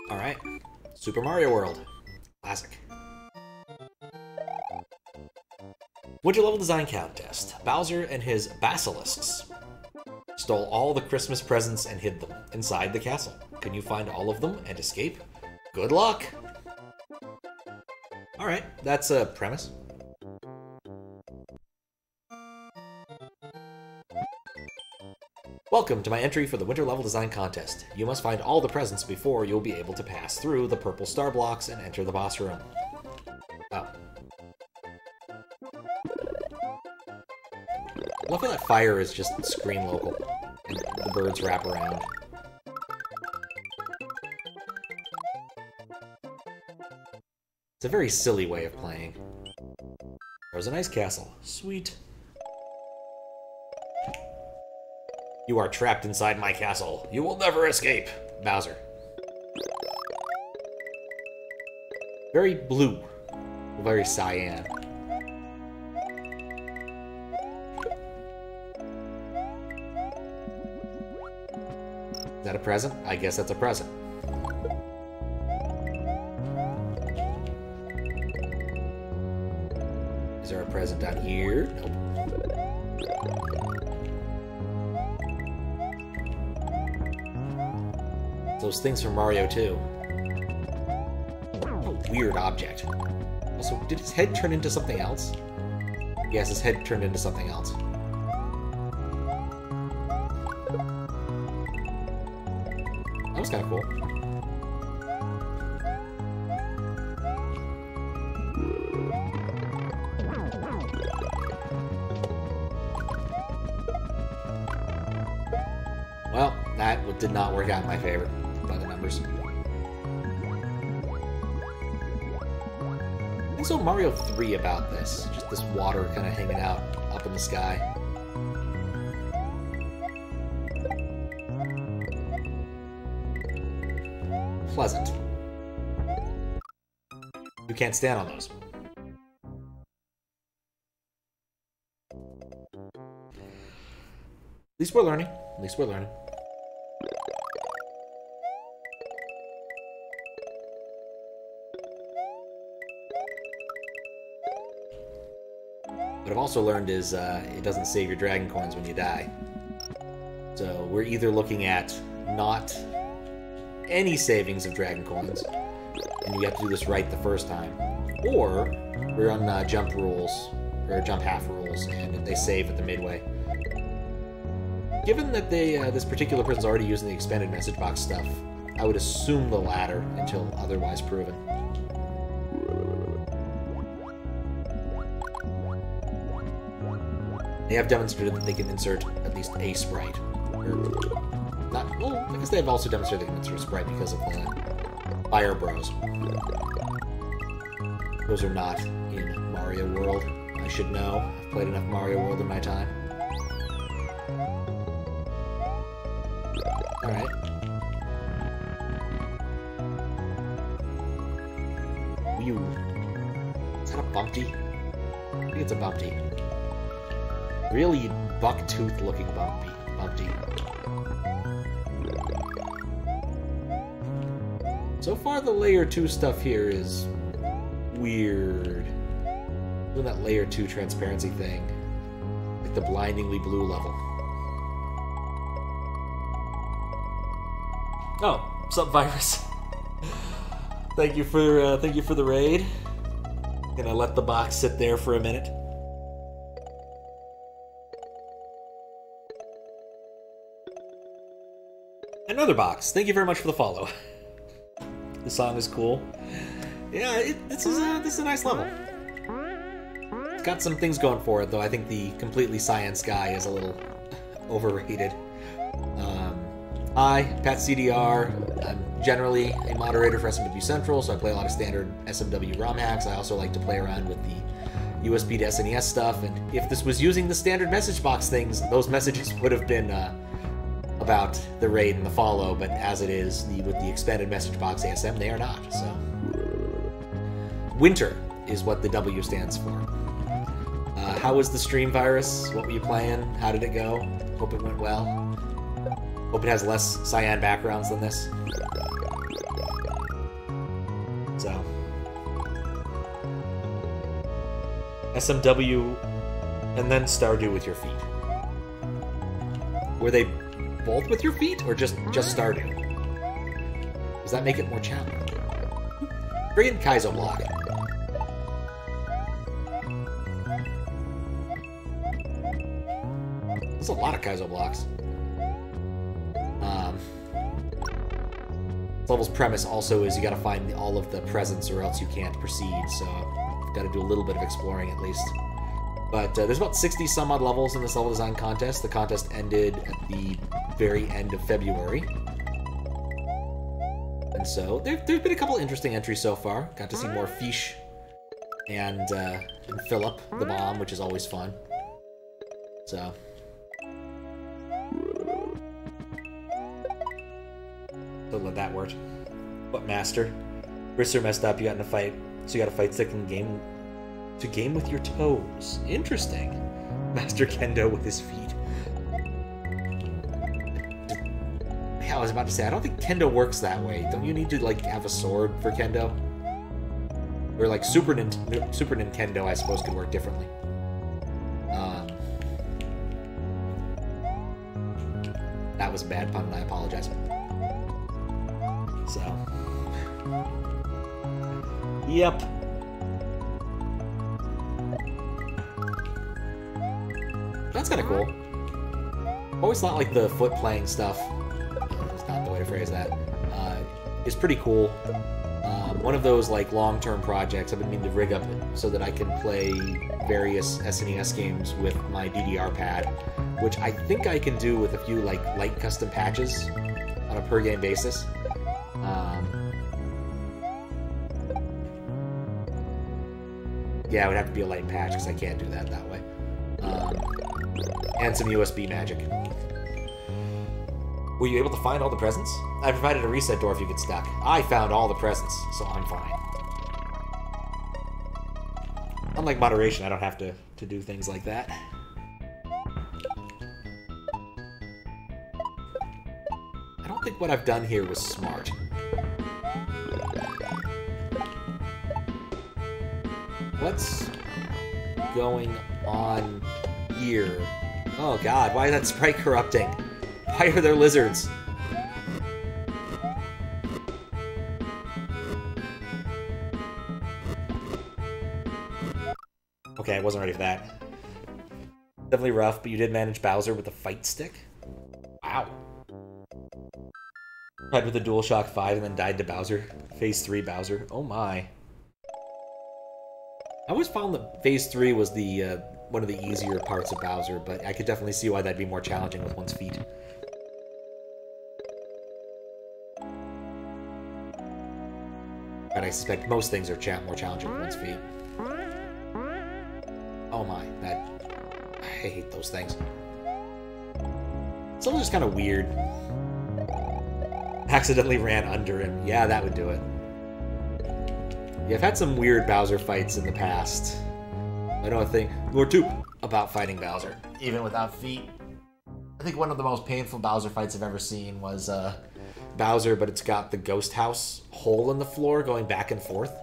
Alright. Super Mario World. Classic. Winter Level Design Contest. Bowser and his basilisks stole all the Christmas presents and hid them inside the castle. Can you find all of them and escape? Good luck! Alright, that's a premise. Welcome to my entry for the Winter Level Design Contest. You must find all the presents before you'll be able to pass through the purple star blocks and enter the boss room. Oh. I love how that fire is just screen local, and the birds wrap around. It's a very silly way of playing. There's a nice castle. Sweet. You are trapped inside my castle. You will never escape. Bowser. Very blue. Very cyan. Is that a present? I guess that's a present. Is there a present down here? Nope. Those things from Mario 2. Oh, weird object. Also, did his head turn into something else? Yes, his head turned into something else. That was kind of cool. Well, that did not work out in my favor. By the numbers. I think so Mario 3 about this. Just this water kind of hanging out up in the sky. Pleasant. You can't stand on those. At least we're learning. At least we're learning. What I've also learned is it doesn't save your dragon coins when you die. So we're either looking at not any savings of dragon coins, and you have to do this right the first time, or we're on jump rules, or jump half rules, and they save at the midway. Given that this particular person's already using the expanded message box stuff, I would assume the latter until otherwise proven. They have demonstrated that they can insert at least a sprite. Or not, well, I guess they have also demonstrated they can insert a sprite because of the Fire Bros. Those are not in Mario World. I should know. I've played enough Mario World in my time. Alright. Whew. Is that a Bumpty? I think it's a Bumpty. Really buck-tooth looking Bumpty. So far the layer 2 stuff here is weird. Doing that layer 2 transparency thing. Like the blindingly blue level. Oh, sup Virus. Thank you for the raid. Gonna let the box sit there for a minute. Another box. Thank you very much for the follow. The song is cool. Yeah, this is a nice level. It's got some things going for it, though. I think the completely cyan sky is a little overrated. Hi, Pat CDR. I'm generally a moderator for SMW Central, so I play a lot of standard SMW ROM hacks. I also like to play around with the USB to SNES stuff, and if this was using the standard message box things, those messages would have been about the raid and the follow, but as it is, with the expanded message box ASM, they are not, so. Winter is what the W stands for. How was the stream, Virus? What were you playing? How did it go? Hope it went well. Hope it has less cyan backgrounds than this. So SMW and then Stardew with your feet. Were they both with your feet or just Stardew? Does that make it more challenging? Bring in Kaizo Block. There's a lot of Kaizo blocks. This level's premise also is you gotta find all of the presents or else you can't proceed, so you've gotta do a little bit of exploring at least. But there's about 60 some odd levels in this level design contest. The contest ended at the very end of February. And so there's been a couple interesting entries so far. Got to see more Fish and Philip the Bomb, which is always fun. So don't let that work. What master? Wrists are messed up, you got in a fight, so you gotta fight stick and game to game with your toes. Interesting. Master Kendo with his feet. Yeah, I was about to say, I don't think Kendo works that way. Don't you need to, like, have a sword for Kendo? Or, like, Super Nintendo, I suppose, could work differently. That was a bad pun, and I apologize. So. Yep. That's kind of cool. Always thought, like, the foot playing stuff, that's not the way to phrase that, is pretty cool. One of those, like, long-term projects I've been meaning to rig up so that I can play various SNES games with my DDR pad, which I think I can do with a few, like, light custom patches on a per-game basis. Yeah, it would have to be a light patch, because I can't do that way. And some USB magic. Were you able to find all the presents? I provided a reset door if you get stuck. I found all the presents, so I'm fine. Unlike moderation, I don't have to do things like that. I don't think what I've done here was smart. What's going on here? Oh god, why is that sprite corrupting? Why are there lizards? Okay, I wasn't ready for that. Definitely rough, but you did manage Bowser with a fight stick? Wow. Tried with the DualShock 5 and then died to Bowser. Phase 3 Bowser. Oh my. I always found that Phase 3 was the one of the easier parts of Bowser, but I could definitely see why that'd be more challenging with one's feet. But I suspect most things are more challenging with one's feet. Oh my, I hate those things. Someone's just kind of weird. Accidentally ran under him. Yeah, that would do it. Yeah, I've had some weird Bowser fights in the past. I know a thing or two about fighting Bowser, even without feet. I think one of the most painful Bowser fights I've ever seen was Bowser, but it's got the ghost house hole in the floor going back and forth,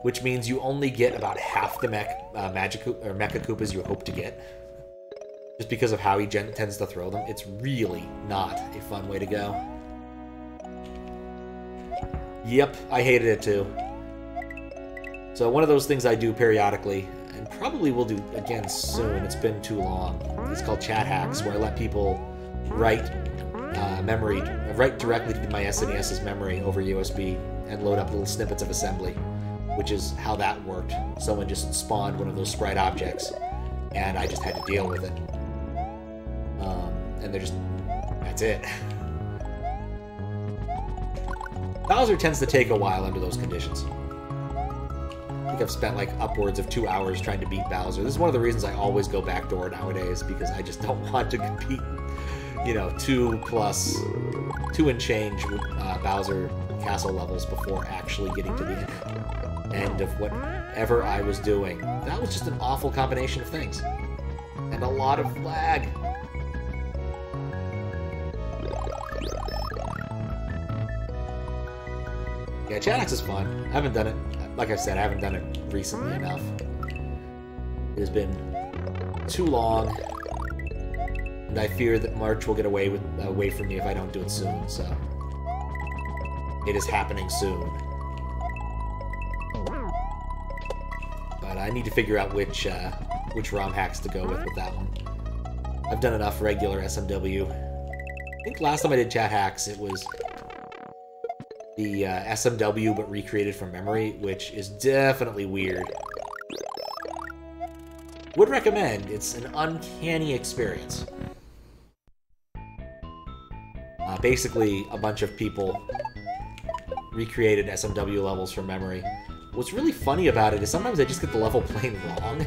which means you only get about half the Mecha Koopas you hope to get, just because of how he tends to throw them. It's really not a fun way to go. Yep, I hated it too. So one of those things I do periodically, and probably will do again soon, it's been too long. It's called chat hacks, where I let people write directly to my SNES's memory over USB and load up little snippets of assembly, which is how that worked. Someone just spawned one of those sprite objects, and I just had to deal with it. And that's it. Bowser tends to take a while under those conditions. I think I've spent like upwards of 2 hours trying to beat Bowser. This is one of the reasons I always go backdoor nowadays, because I just don't want to compete, you know, 2 and change Bowser castle levels before actually getting to the end of whatever I was doing. That was just an awful combination of things. And a lot of lag. Yeah, chat hacks is fun. I haven't done it, like I said, I haven't done it recently enough. It has been too long, and I fear that March will get away from me if I don't do it soon, so... It is happening soon. But I need to figure out which ROM hacks to go with that one. I've done enough regular SMW. I think last time I did chat hacks, it was the SMW but recreated from memory, which is definitely weird. Would recommend. It's an uncanny experience. Basically, a bunch of people recreated SMW levels from memory. What's really funny about it is sometimes I just get the level plain wrong.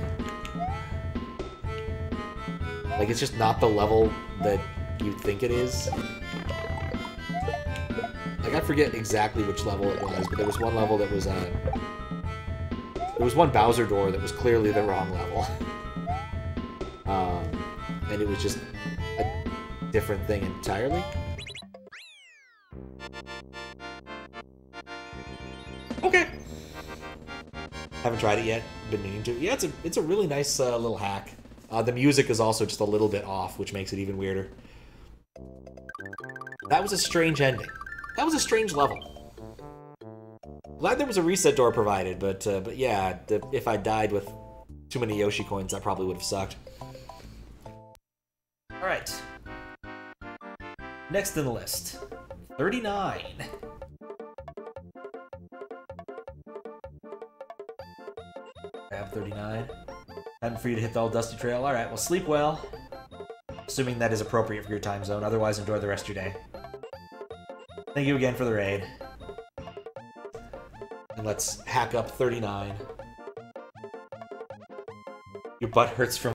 Like, it's just not the level that you think it is. Like, I forget exactly which level it was, but there was one level that was, there was one Bowser door that was clearly the wrong level. And it was just a different thing entirely. Okay. Haven't tried it yet. Been meaning to. Yeah, it's a really nice little hack. The music is also just a little bit off, which makes it even weirder. That was a strange ending. That was a strange level. Glad there was a reset door provided, but yeah, if I died with too many Yoshi coins, that probably would have sucked. All right. Next in the list, 39. Grab 39. Time for you to hit the old dusty trail. Alright, well, sleep well. Assuming that is appropriate for your time zone. Otherwise, enjoy the rest of your day. Thank you again for the raid. And let's hack up 39. Your butt hurts from